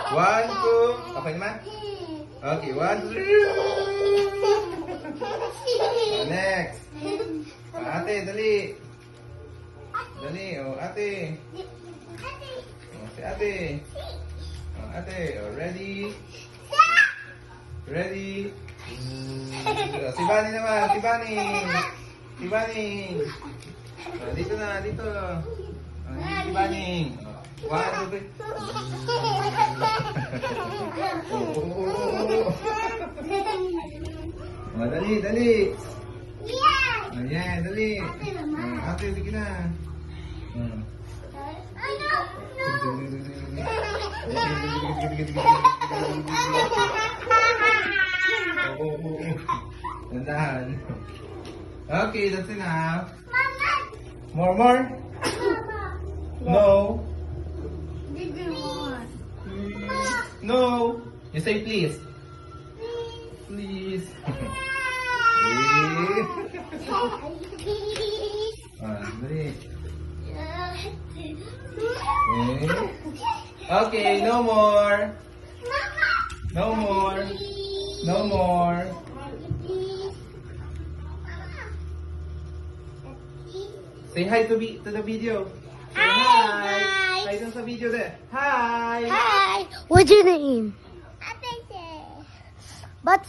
1, 2. Okay naman? Okay, 1, 2. Next. Ate, dali. Dali, ate. Si ate. Ate, ready? Ready? Si Bunny naman, si Bunny. Si Bunny. Dito na, dito. Si Bunny. 1, 2, 3. Dali, dali. Ayan, dali. Ate, sige na. Nandahan. Okay, that's enough. More, more? No. No. You say please. Please. Dali. Okay, no more. No more. No more. Say hi to the video. Say hi. Hi dun sa video there. Hi. Hi. What's your name? But